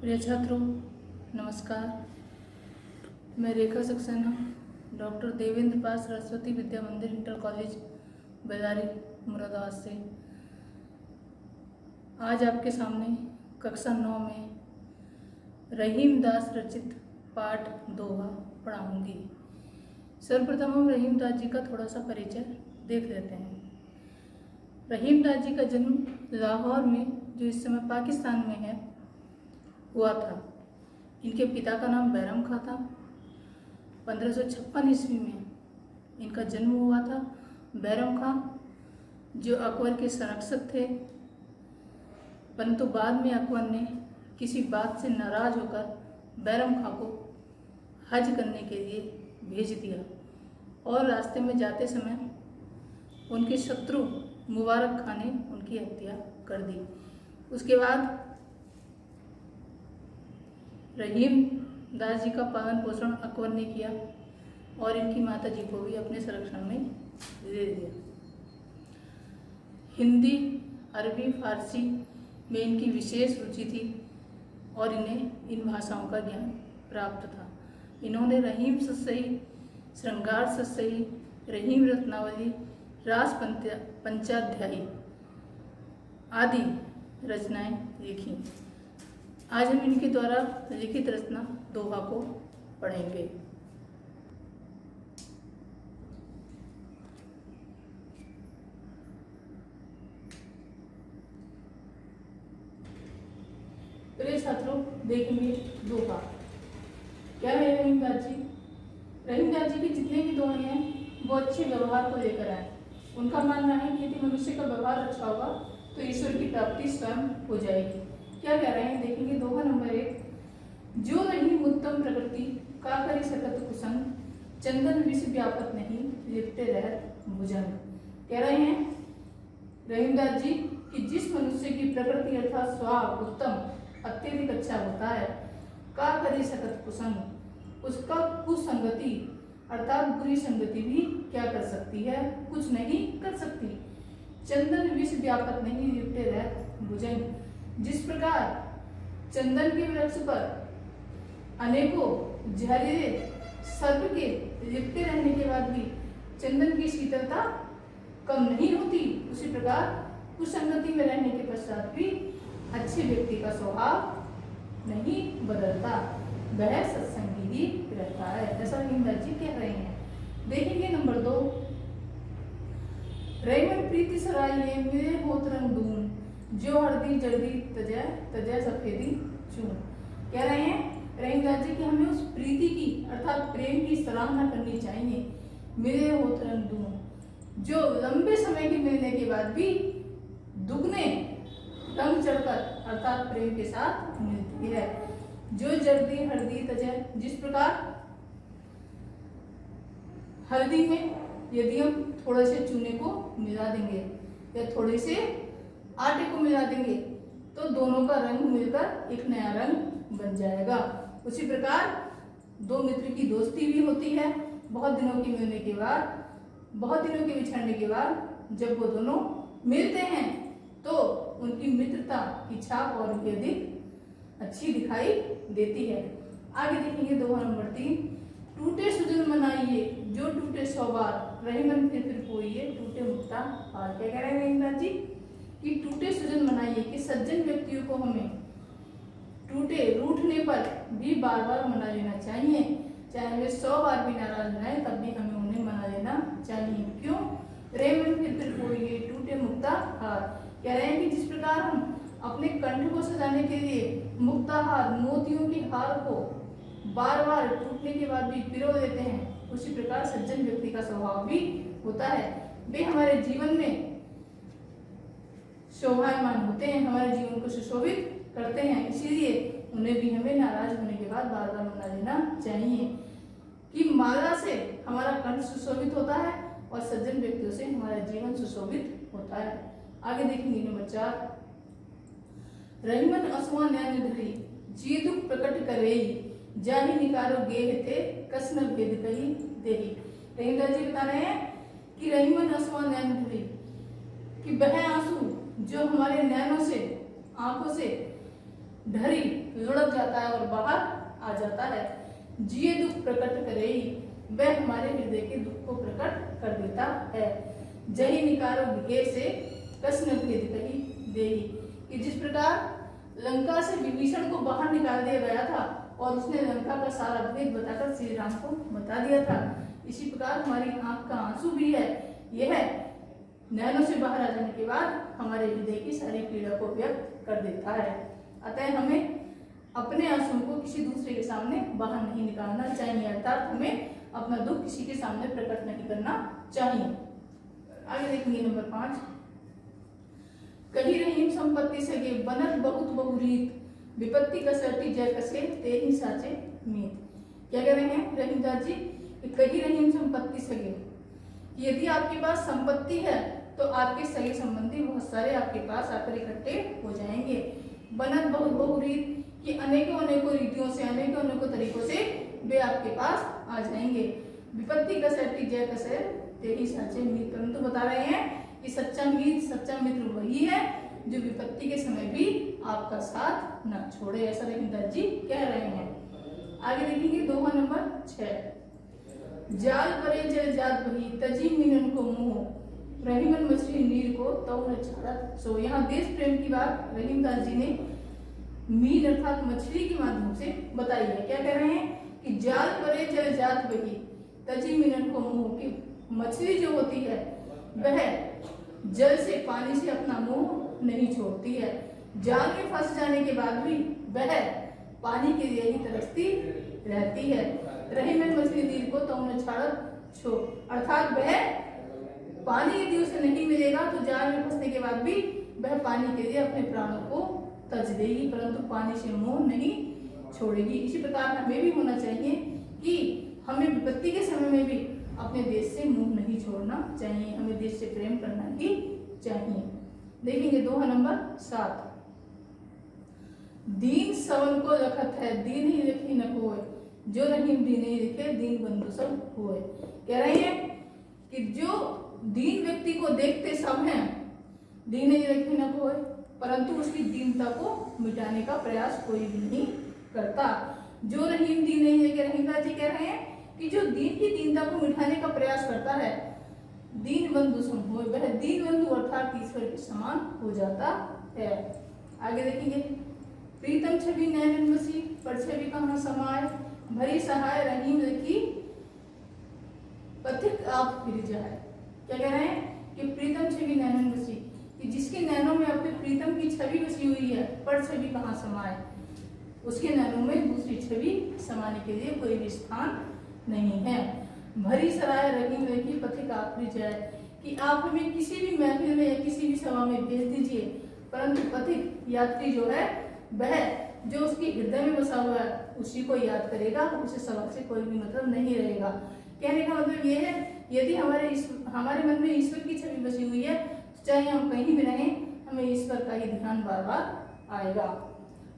प्रिय छात्रों, नमस्कार। मैं रेखा सक्सेना, डॉक्टर देवेंद्र पाल सरस्वती विद्या मंदिर इंटर कॉलेज बेलारी मुरादाबाद से आज आपके सामने कक्षा 9 में रहीम दास रचित पाठ दोहा पढ़ाऊंगी। सर्वप्रथम हम रहीम दास जी का थोड़ा सा परिचय देख लेते हैं। रहीम दास जी का जन्म लाहौर में, जो इस समय पाकिस्तान में है, हुआ था। इनके पिता का नाम बैरम खां था। 1556 ईस्वी में इनका जन्म हुआ था। बैरम खां जो अकबर के संरक्षक थे, परंतु बाद में अकबर ने किसी बात से नाराज होकर बैरम खां को हज करने के लिए भेज दिया और रास्ते में जाते समय उनके शत्रु मुबारक खां ने उनकी हत्या कर दी। उसके बाद रहीम दास जी का पालन पोषण अकबर ने किया और इनकी माता जी को भी अपने संरक्षण में दे दिया। हिंदी, अरबी, फारसी में इनकी विशेष रुचि थी और इन्हें इन भाषाओं का ज्ञान प्राप्त था। इन्होंने रहीम सतसई, श्रृंगार सतसई, रहीम रत्नावली, रास पंचाध्यायी आदि रचनाएं लिखी। आज हम इनके द्वारा लिखित रचना दोहा को पढ़ेंगे। प्रिय छात्रों, देखेंगे दोहा क्या है। रहीम दास जी की जितने भी दोहे हैं वो अच्छे व्यवहार को लेकर आए। उनका मानना है कि यदि मनुष्य का व्यवहार अच्छा होगा तो ईश्वर की प्राप्ति स्वयं हो जाएगी। क्या कह रहे हैं, देखेंगे। दोहा नंबर 1। जो रहीम उत्तम प्रकृति का करी सकत कुसंग, चंदन विष व्यापत नहीं लिपटे रहत भुजंग। कह रहे हैं रहीम दास जी कि जिस मनुष्य की प्रकृति अर्थात स्वभाव उत्तम अत्यधिक अच्छा होता है, का करी सकत कुसंग, उसका कुसंगति अर्थात बुरी संगति भी क्या कर सकती है, कुछ नहीं कर सकती। चंदन विष व्यापत नहीं लिपटे रहत भुजंग, जिस प्रकार चंदन के वृक्ष पर अनेकों जहरीले सर्प के लिपटे रहने के बाद भी चंदन की शीतलता कम नहीं होती, उसी प्रकार कुसंगति में रहने के पश्चात भी अच्छे व्यक्ति का स्वभाव नहीं बदलता, वह सत्संगी ही रहता है। ऐसा रहीम दास जी कह रहे हैं। देखेंगे नंबर 2। रहीमन प्रीति सराइए मिले होत रंग दून, जो हरदी जल्दी तजय तजय सफेदी चून। कह रहे हैं रहीम दास जी कि हमें उस प्रीति की अर्थात प्रेम की सराहना करनी चाहिए। मिले होत रंग दून, जो लंबे समय के मिलने के बाद भी दुगने रंग चढ़कर अर्थात प्रेम के साथ मिलती है। जो जल्दी हरदी तजय, जिस प्रकार हल्दी में यदि हम थोड़े से चूने को मिला देंगे या थोड़े से आटे को मिला देंगे तो दोनों का रंग मिलकर एक नया रंग बन जाएगा। उसी प्रकार दो मित्र की दोस्ती भी होती है। बहुत दिनों के मिलने के बाद, बहुत दिनों के बिछड़ने के बाद जब वो दोनों मिलते हैं तो उनकी मित्रता की छाप और भी अधिक अच्छी दिखाई देती है। आगे देखेंगे दोहा नंबर 3। टूटे सुजन मनाइए जो टूटे 100 बार, रहीमन फिर पोइए टूटे मुक्ता हार। क्या कह रहे हैं रहीम दास जी कि टूटे सुजन मनाइए कि सज्जन व्यक्तियों को हमें रूठने पर भी बार बार मना लेना चाहिए। चाहे वे 100 बार भी नाराज रहे तब भी हमें उन्हें मना लेना चाहिए। क्यों? रहीमन फिर पोइए टूटे मुक्ता हार। कह रहे हैं कि जिस प्रकार हम अपने कंठ को सजाने के लिए मुक्ताहार मोतियों की हार को बार बार टूटने के बाद भी पिरो देते हैं, उसी प्रकार सज्जन व्यक्ति का स्वभाव भी होता है। वे हमारे जीवन में शोभायमान होते हैं, हमारे जीवन को सुशोभित करते हैं, इसीलिए उन्हें भी हमें नाराज होने के बाद बार बार मना लेना चाहिए कि माला से हमारा कंठ सुशोभित होता है और सज्जन व्यक्तियों से हमारा जीवन सुशोभित होता है। आगे देखेंगे नंबर 4। रहीमन असुआ नैन धरी, जी दुख प्रकट करे, जाहि निकारो गेह ते कसन भेद कही देही। रहीम दास जी बता रहे हैं कि रहीमन असुआ नैन धरी, कि वह आंसू जो हमारे नैनों से, आंखों से ढरी लुढ़क जाता है और बाहर आ जाता है। जिये दुख प्रकट करे, वह हमारे हृदय के दुख को प्रकट कर देता है। जही निकारो घेर से कृष्ण भेद कही देही, कि जिस प्रकार लंका से विभीषण को बाहर निकाल दिया गया था और उसने लंका का सारा भेद बताकर श्री राम को बता दिया था, इसी प्रकार हमारी आंख का आंसू भी है, यह नैनों से बाहर आ जाने के बाद हमारे हृदय की सारी पीड़ा को व्यक्त कर देता है। अतः हमें अपने आंसू को किसी दूसरे के सामने बाहर नहीं निकालना चाहिए, अर्थात हमें अपना दुख किसी के सामने प्रकट नहीं करना चाहिए। आगे देखेंगे नंबर 5, कही रहीम संपत्ति सगे बनत बहुत बहुरीत, विपत्ति कसरती जय कसे ते ही साचे मीत। क्या कह रहे हैं रहीमदास जी, कही रहीम संपत्ति सगे, यदि आपके पास संपत्ति है तो आपके सगे संबंधी बहुत सारे आपके पास आकर इकट्ठे हो जाएंगे। बनत बहुत बहुरीत, कि अनेकों अनेकों रीतियों से अनेकों अनेकों तरीकों से वे आपके पास आ जाएंगे। विपत्ति कसरती जय कसे ते ही साचे मीत, परंतु बता रहे हैं कि सच्चा मित्र वही है जो विपत्ति के समय भी आपका साथ न छोड़े, ऐसा रहीमदास जी कह रहे हैं। आगे देखेंगे दोहा नंबर 6, जाल परे जल जात बही तजी मीनन को मुंह, रहीमन मछली नीर को तौ न छाड़त सो। यहाँ देश प्रेम की बात रहीमदास जी ने मीन अर्थात मछली के माध्यम से बताई है। क्या कह रहे हैं कि जाल परे जल जात बही तजी मीनन को मुंह, की मछली जो होती है वह जल से पानी से अपना मुंह नहीं छोड़ती है, जाल में फंस जाने के बाद भी वह पानी के लिए ही तरसती रहती है। रहीमन मछली नीर को तौ न छाड़त छो, अर्थात वह पानी यदि उसे नहीं मिलेगा तो जाल में फंसने के बाद भी वह पानी के लिए अपने प्राणों को तज देगी, परंतु पानी से मुंह नहीं छोड़ेगी। इसी प्रकार हमें भी होना चाहिए कि हमें विपत्ति के समय में भी अपने देश से मुंह नहीं छोड़ना चाहिए, हमें देश से प्रेम करना ही चाहिए। देखेंगे दोहा नंबर 7, दीन सवन को लखत है दीन ही रखी न कोय, जो रहीम दीन ही रखे दीन बंधु सब होए। कह रहे हैं कि जो दीन व्यक्ति को देखते सब हैं, दीन ही रखी न कोय, परंतु उसकी दीनता को मिटाने का प्रयास कोई भी नहीं करता। जो रहीम दीन नहीं है, रहीमदास जी कह रहे हैं कि जो दीन की दीनता को मिटाने का प्रयास करता है, दीन बंधु सम होए, वह दीन बंधु अर्थात ईश्वर के समान हो जाता है। आगे देखेंगे, प्रीतम छवि नैनन बसी पर छवि कहाँ समाये, भरी सहाय रहीम रखी पथिक आप फिर जाए। क्या कह रहे हैं कि प्रीतम छवि नैनन बसी, कि जिसके नैनों में अपने प्रीतम की छवि बसी हुई है, पर छवि कहाँ समाये, उसके नैनों में दूसरी छवि समाने के लिए कोई भी स्थान नहीं है। भरी सराय रहीम रखी पथिक आखिरी जाए, कि आप हमें किसी भी महफिल में या किसी भी सभा में भेज दीजिए, परंतु पथिक यात्री जो है वह जो उसके हृदय में बसा हुआ है उसी को याद करेगा, उसे सभा से कोई भी मतलब नहीं रहेगा। कहने का मतलब ये है, यदि हमारे मन में ईश्वर की छवि बसी हुई है, चाहे हम कहीं भी रहें, हमें ईश्वर का ही ध्यान बार बार आएगा।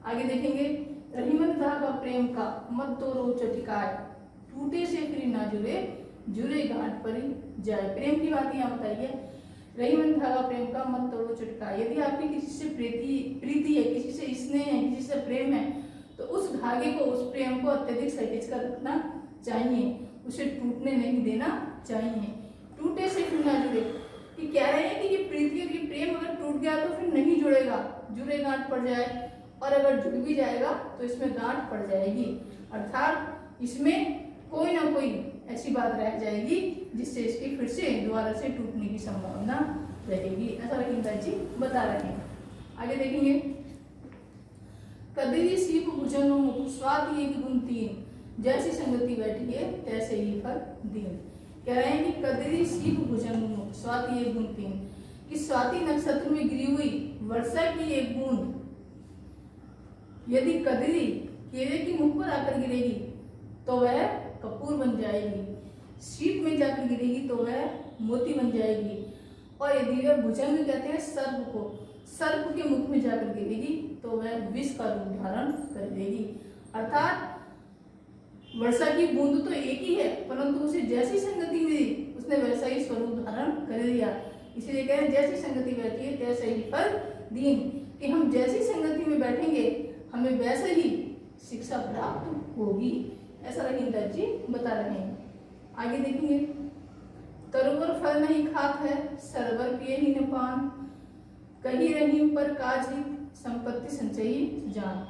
आगे देखेंगे, रहीमन धागा प्रेम का मत तोड़ो चटिकाए, टूटे से फिर ना जुड़े जुड़े गांठ पर जाए। प्रेम की बात यहाँ बताइए, रहीमन धागा प्रेम का मत तोड़ो चटिकाए। यदि आपकी किसी से प्रीति है, किसी से स्नेह है, किसी से प्रेम है, तो उस धागे को, उस प्रेम को अत्यधिक सहेज कर रखना चाहिए, उसे टूटने नहीं देना चाहिए। टूटे से फिर ना जुड़े, कि कह रहे हैं कि ये प्रीति और ये प्रेम अगर टूट गया तो फिर नहीं जुड़ेगा, जुड़े गांठ पड़ जाए, और अगर जुड़ भी जाएगा तो इसमें गांठ पड़ जाएगी, अर्थात इसमें कोई ना कोई ऐसी बात रह जाएगी जिससे इसकी फिर से दोबारा से टूटने की संभावना रहेगी, ऐसा रहीमदास जी बता रहे हैं। आगे देखेंगे, कदरी सीप भुजनो मुख स्वाति एक गुण तीन, जैसी संगति बैठी है तैसे ही फल दीन। कह रहे हैं कि कदरी सीप भुजनो मुख स्वाति एक गुण तीन, कि स्वाति नक्षत्र में गिरी हुई वर्षा की एक बूंद यदि कदरी केले की मुख पर आकर गिरेगी तो वह कपूर बन जाएगी, सीप में जाकर गिरेगी तो वह मोती बन जाएगी, और यदि वह भुजंग कहते हैं सर्प को, सर्प के मुख में जाकर गिरेगी तो वह विष का रूप धारण कर लेगी। अर्थात वर्षा की बूंद तो एक ही है, परंतु उसे जैसी संगति मिली उसने वैसा ही स्वरूप धारण कर लिया। इसीलिए कह रहे हैं जैसी संगति बैठी है तैसे ही फल दीन, कि हम जैसी संगति में बैठेंगे हमें हमें वैसे ही शिक्षा प्राप्त होगी, ऐसा रहीमदास जी बता रहे हैं। आगे देखेंगे, तरुवर फल नहीं खात है, सरवर पिए ही न पान, कही रहीम पर काज ही संपत्ति संचयी जान।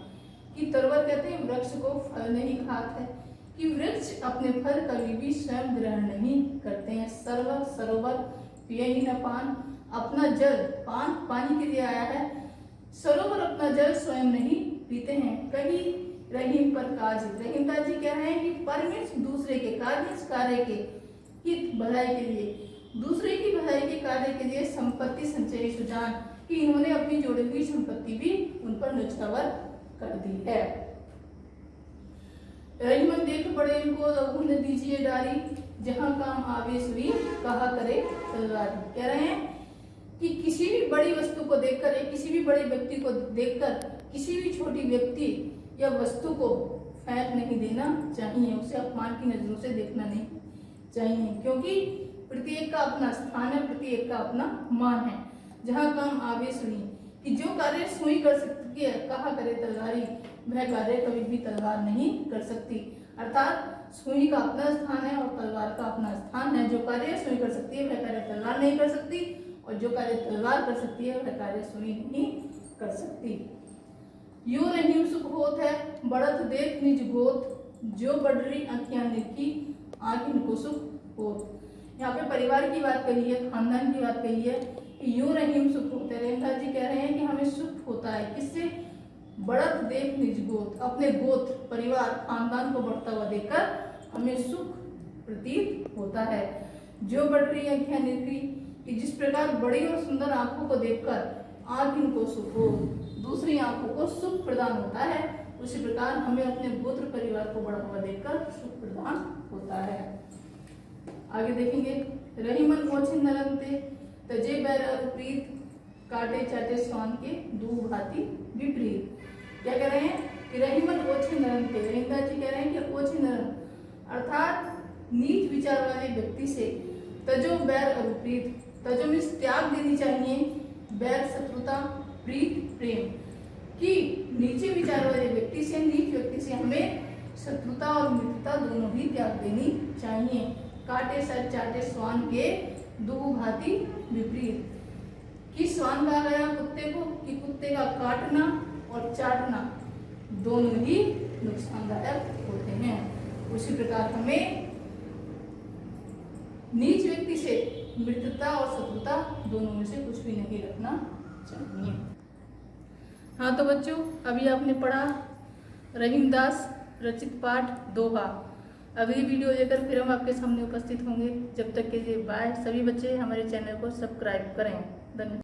कि तरुवर कहते हैं वृक्ष को फल नहीं खात है, कि वृक्ष अपने फल कभी भी स्वयं ग्रहण नहीं करते हैं। सरवर सरोवर पिए ही न पान, अपना जल पान पानी के लिए आया है, सरोवर अपना जल स्वयं नहीं पीते हैं। कहीं रहीम पर काज, रहीमदास जी कह रहे हैं कि परमिट दूसरे के कार्य के हित भलाई के लिए, दूसरे की भलाई के कार्य के लिए संपत्ति संचय सुजान, कि इन्होंने अपनी जोड़ी हुई संपत्ति भी उन पर न्यौछावर कर दी है। रहीमन देख पड़े इनको रघु ने दीजिए डारी, जहां काम आवे सुई कहा करे तलवारी। कह रहे हैं कि किसी भी बड़ी वस्तु को देखकर, किसी भी बड़े व्यक्ति को देखकर किसी भी छोटी व्यक्ति या वस्तु को फेंक नहीं देना चाहिए, उसे अपमान की नजरों से देखना नहीं चाहिए, क्योंकि प्रत्येक का अपना स्थान है, प्रत्येक का अपना मान है। जहां काम आवे सुई, कि जो कार्य सुई कर सकती है कहा करे तलवारी, वह कार्य कभी भी तलवार नहीं कर सकती। अर्थात सुई का अपना स्थान है और तलवार का अपना स्थान है। जो कार्य सुई कर सकती है वह कार्य तलवार नहीं कर सकती, और जो कार्य तलवार कर सकती है वह कार्य सुई नहीं कर सकती। यो रहीम सुख होत है, बढ़त देख निज गोत, जो बढ़री आंखियां निरखी आंख इनको सुख होत। यहाँ पे परिवार की बात कही है, खानदान की बात कही है कि यो रहीम सुख होता है। रहीमदास जी कह रहे हैं कि हमें सुख होता है किससे? बढ़त देख निज गोत, अपने गोत परिवार खानदान को बढ़ता हुआ देखकर हमें सुख प्रतीत होता है। जो बढ़ रही आंखें निरखी, कि जिस प्रकार बड़ी और सुंदर आंखों को देखकर आंख इनको सुख हो, दूसरी आंखों को सुख प्रदान होता है, उसी प्रकार हमें अपने गोत्र परिवार को बढ़ा हुआ देखकर सुख प्रदान होता है। आगे देखेंगे, रहीमन मोछे नरंते तजे बैर विपरीत, काटे चाटे स्वान के दू भांति विपरीत। क्या कह रहे हैं कि रहीमन ओछे नरंते, रहीमदास जी कह रहे हैं कि ओछे नरम अर्थात नीच विचार वाले व्यक्ति से तजो बैर और प्रीत, तजो में त्याग देनी चाहिए, बैर शत्रुता, प्रीत प्रेम, कि नीचे विचार वाले व्यक्ति से, नीच व्यक्ति से हमें शत्रुता और मित्रता दोनों भी त्याग देनी चाहिए। काटे सर चाटे स्वान के दो भांति विपरीत, कि स्वान कहा गया कुत्ते को, कि कुत्ते का काटना और चाटना दोनों ही नुकसानदायक होते हैं। उसी प्रकार हमें नीच व्यक्ति से मित्रता और शत्रुता दोनों में से कुछ भी नहीं रखना चाहिए। हाँ तो बच्चों, अभी आपने पढ़ा रहीमदास रचित पाठ दोहा। अगली वीडियो लेकर फिर हम आपके सामने उपस्थित होंगे। जब तक के लिए बाय। सभी बच्चे हमारे चैनल को सब्सक्राइब करें। धन्यवाद।